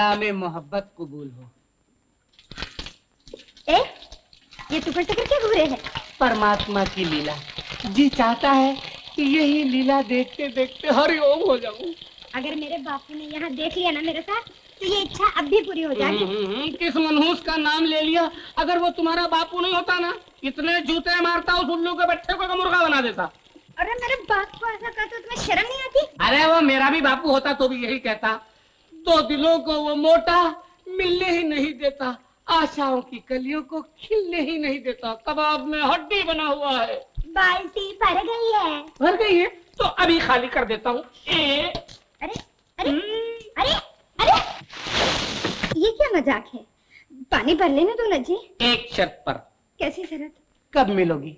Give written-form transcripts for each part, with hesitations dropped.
कलामे मोहब्बत कबूल हो। ये टुकड़ टुकड़ क्या घूरे हैं? परमात्मा की लीला। जी चाहता है कि यही लीला देखते देखते हरिओम हो जाऊं। अगर मेरे बापू ने यहाँ देख लिया ना मेरे साथ, तो ये इच्छा अब भी पूरी हो जाएगी। किस मनहूस का नाम ले लिया। अगर वो तुम्हारा बापू नहीं होता ना, इतने जूते मारता उस उल्लू के बच्चे को मुर्गा बना देता। अरे मेरे बाप को ऐसा कहते हो, तुम्हें शर्म नहीं आती? अरे वो मेरा भी बापू होता तो भी यही कहता। दो दिलों को वो मोटा मिलने ही नहीं देता, आशाओं की कलियों को खिलने ही नहीं देता, कबाब में हड्डी बना हुआ है। बाल्टी भर गई है। भर गई है तो अभी खाली कर देता हूँ। अरे अरे अरे अरे, ये क्या मजाक है? पानी भर लेने दो ना जी। एक शर्त पर। कैसी शर्त? कब मिलोगी?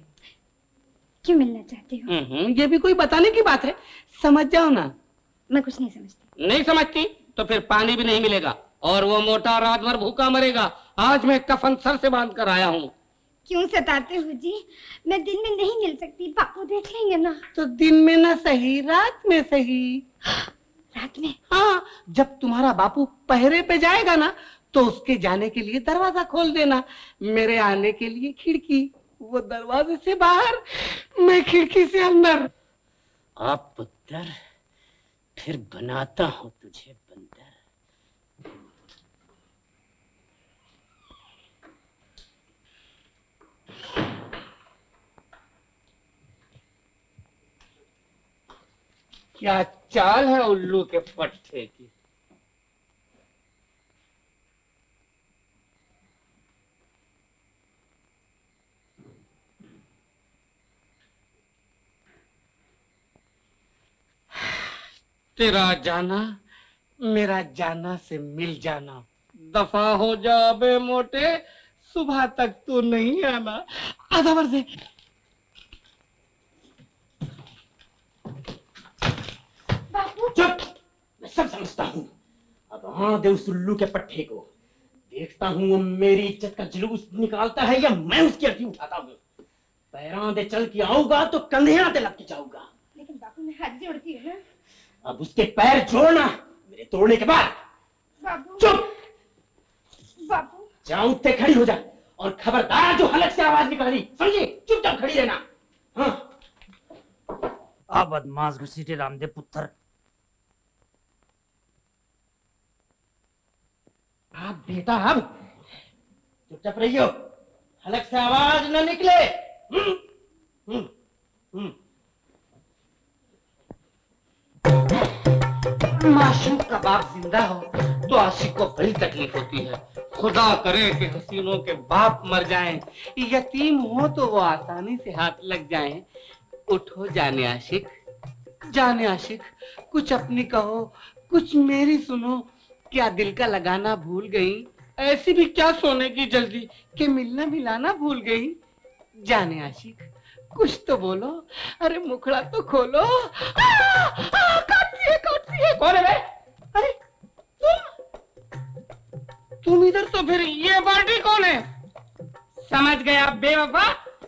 क्यों मिलना चाहती हो? ये भी कोई बताने की बात है, समझ जाओ ना। मैं कुछ नहीं समझती। नहीं समझती तो फिर पानी भी नहीं मिलेगा और वो मोटा रात भर भूखा मरेगा। आज मैं कफन सर से बांध कर आया हूँ। क्यों सताते हो जी? मैं दिन में नहीं मिल सकती, बापू देख लेंगे ना। तो दिन में ना सही, रात में सही। रात में? हाँ, जब तुम्हारा बापू पहरे पे जाएगा ना, तो उसके जाने के लिए दरवाजा खोल देना, मेरे आने के लिए खिड़की। वो दरवाजे से बाहर, मैं खिड़की से अंदर। आप पुत्र, फिर बनाता हूँ तुझे बंदर। क्या चाल है उल्लू के पट्टे की। तेरा जाना मेरा जाना से मिल जाना। दफा हो जा बे मोटे, सुबह तक तो नहीं आना। आधा वर्ष से चुप, मैं सब समझता हूँ। अब हाँ दे उस उल्लू के पट्टे को। देखता हूँ वो मेरी इज्जत का जुलूस निकालता है या मैं उसकी अर्थी उठाता हूँ। पैरां दे चल के आऊंगा तो कंधे लग के जाऊंगा। लेकिन बापू मैं हाथ जोड़ती हूँ ना। अब उसके पैर जोड़ना मेरे तोड़ने के बाद। बापू। चुप। बापू। जाऊं उठते खड़ी हो जा और खबरदार जो हलक से आवाज निकाली, समझी? चुपचाप खड़ी रहना। हाँ। आ बदमाश घसीटे रामदेव पुत्र। आप बेटा अब चुपचाप रहियो, हलक से आवाज न निकले। माशूक का बाप जिंदा हो तो आशिक को बड़ी तकलीफ होती है। खुदा करे कि हसीनों के बाप मर जाएं, यतीम हो तो वो आसानी से हाथ लग जाएं। उठो जाने आशिक, जाने आशिक, कुछ अपनी कहो, कुछ मेरी सुनो। क्या दिल का लगाना भूल गई? ऐसी भी क्या सोने की जल्दी कि मिलना मिलाना भूल गई? जाने आशिक, कुछ तो बोलो। अरे मुखड़ा तो खोलो। काटती है। कौन है बे? अरे तुम इधर, तो फिर ये बाल्टी कौन है? समझ गया बेवफा,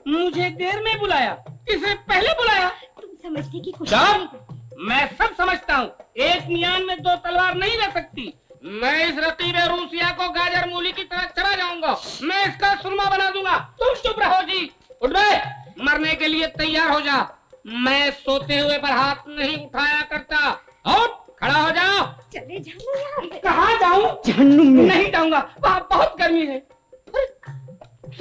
मुझे देर में बुलाया, इसे पहले बुलाया। तुम समझने की कोशिश नहीं करती। मैं सब समझता हूँ। एक मियान में दो तलवार नहीं रह सकती। मैं इस रतीबे रूसिया को गाजर मूली की तरह चला जाऊंगा। मैं इसका सुरमा बना दूंगा। तुम चुप रहो जी। उठ बे, मरने के लिए तैयार हो जा। मैं सोते हुए पर हाथ नहीं उठाया करता। उठ, खड़ा हो जाओ। चले जाओ यहाँ से। कहाँ जाऊँ? जहन्नुम में। नहीं जाऊंगा, वहाँ बहुत गर्मी है।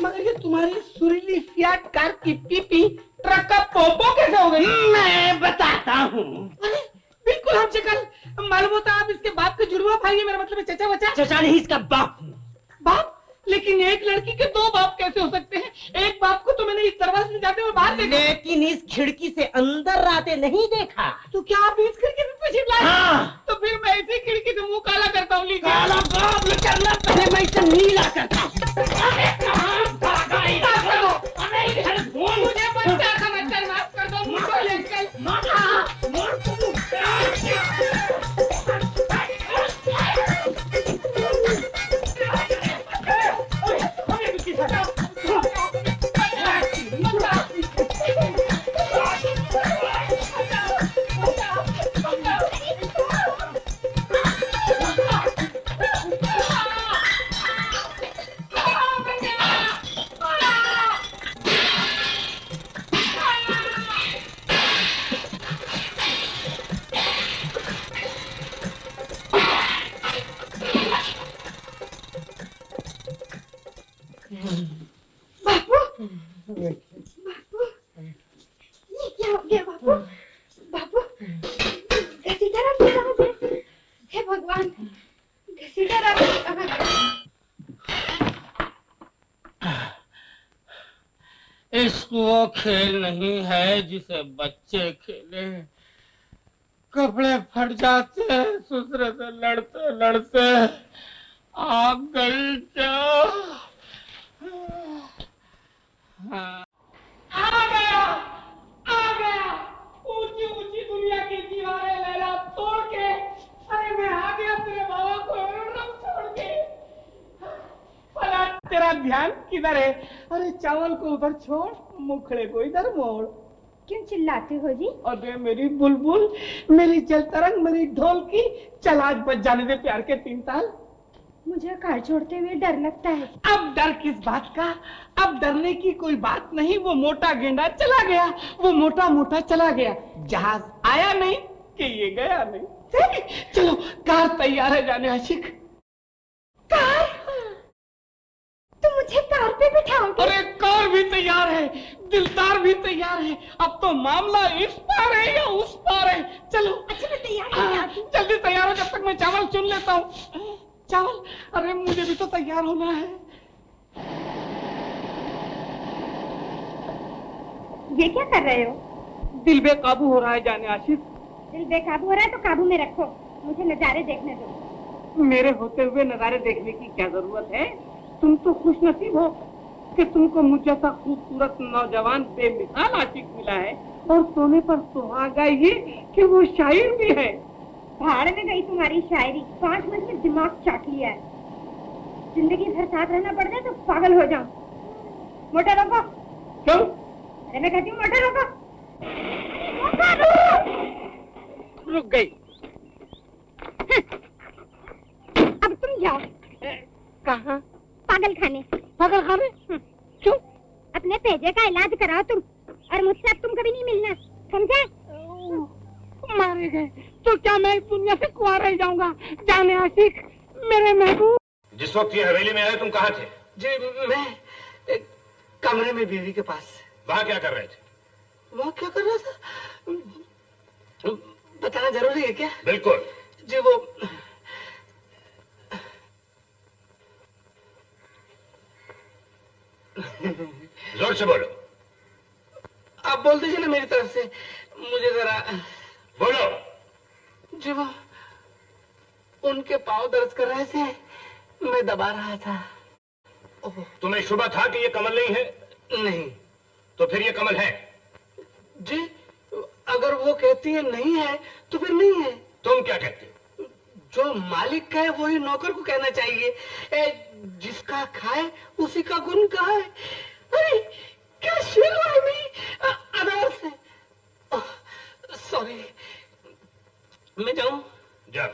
मगर ये तुम्हारी सुरीली फियाट कार की पीपी ट्रक का पोपो कैसे हो गई? मैं बताता हूँ। बिल्कुल हम शक्ल मालूम होता। आप इसके बाप के जुड़वा भाई है, मेरा मतलब है चचा बचा। चचा नहीं, इसका बाप। बाप? लेकिन एक लड़की के दो बाप कैसे हो सकते हैं? एक बाप को तो मैंने इस दरवाजे से जाते हुए बाहर देखा। लेकिन इस खिड़की से अंदर आते नहीं देखा। तो क्या आप इस खिड़की से पीछे लाए? हाँ। तो फिर मैं इसी खिड़की से मुंह काला करता हूँ। काला बाप न करना, पहले मैं इसे नीला करता हूँ। मुझे बच्चा समझकर माफ कर दो। मुझको लेकर बापू ये क्या हो गया बापू? बापू घसीटा रहा मेरा मुझे। हे भगवान घसीटा रहा। इश्क वो खेल नहीं है जिसे बच्चे खेले। कपड़े फट जाते हैं दूसरे से लड़ते लड़ते। आ गई क्या? हाँ। आ गया आ गया। ऊंची ऊंची दुनिया की दीवारें लैला तोड़ के। अरे मैं आ गया तेरे बाबा को एकदम छोड़ के। भला तेरा ध्यान किधर है? अरे चावल को उधर छोड़, मुखड़े को इधर मोड़। क्यों चिल्लाते हो जी? अरे मेरी बुलबुल, मेरी जल तरंग, मेरी ढोल की, चल आज बच जाने दे प्यार के 3 ताल। मुझे कार छोड़ते हुए डर लगता है। अब डर किस बात का? अब डरने की कोई बात नहीं। वो मोटा गेंडा चला गया, वो मोटा मोटा चला गया। जहाज आया नहीं कि ये गया नहीं। चलो कार तैयार है जाने आशिक। कार? तुम मुझे कार पे बिठाओगे? अरे कार भी तैयार है, दिलदार भी तैयार है। अब तो मामला इस पार है या उस पार है। चलो। अच्छा मैं तैयार हूँ। जल्दी तैयार हो, जब तक मैं चावल चुन लेता हूँ। चावल? अरे मुझे भी तो तैयार होना है। ये क्या कर रहे हो? दिल बेकाबू हो रहा है जाने आशिक। दिल बेकाबू हो रहा है तो काबू में रखो। मुझे नजारे देखने दो। मेरे होते हुए नजारे देखने की क्या जरूरत है? तुम तो खुश नसीब हो कि तुमको मुझ जैसा खूबसूरत नौजवान बेमिसाल आशिक मिला है। और सोने पर सुहागा ये कि वो शायर भी है। भाड़ में गई तुम्हारी शायरी। 5 मिनट में दिमाग चाट लिया है। जिंदगी भर साथ रहना पड़ जाए तो पागल हो जाऊं। मोटर रोको। क्यों? अरे मैं कहती हूँ मोटर रोको। रुक गई। अब तुम जाओ। कहाँ? पागल खाने। पागल खाने? क्यों? अपने पेजे का इलाज कराओ तुम। और मुझसे अब तुम कभी नहीं मिलना, समझे? मारे गए तो क्या मैं इस दुनिया से कुंवारा रह जाऊंगा जाने आशिक मेरे महबूब? जिस वक्त ये हवेली में आए तुम कहाँ थे? जी मैं कमरे में बीवी के पास। वहाँ क्या कर रहे थे? वहाँ क्या कर रहा था? बताना जरूरी है क्या? बिल्कुल। जी वो जोर से बोलो। आप बोल दीजिए ना मेरी तरफ से, मुझे जरा। बोलो। जी वो उनके पाँव दर्द कर रहे थे, मैं दबा रहा था। तुम्हें शुबा था कि ये कमल नहीं है? नहीं। तो फिर ये कमल है? जी अगर वो कहती है नहीं है तो फिर नहीं है। तुम क्या कहते हो? जो मालिक कहे वही नौकर को कहना चाहिए। जिसका खाए उसी का गुण कहे। अरे क्या शेर है मैं अनार से। सॉरी, मैं जाऊं? जाओ।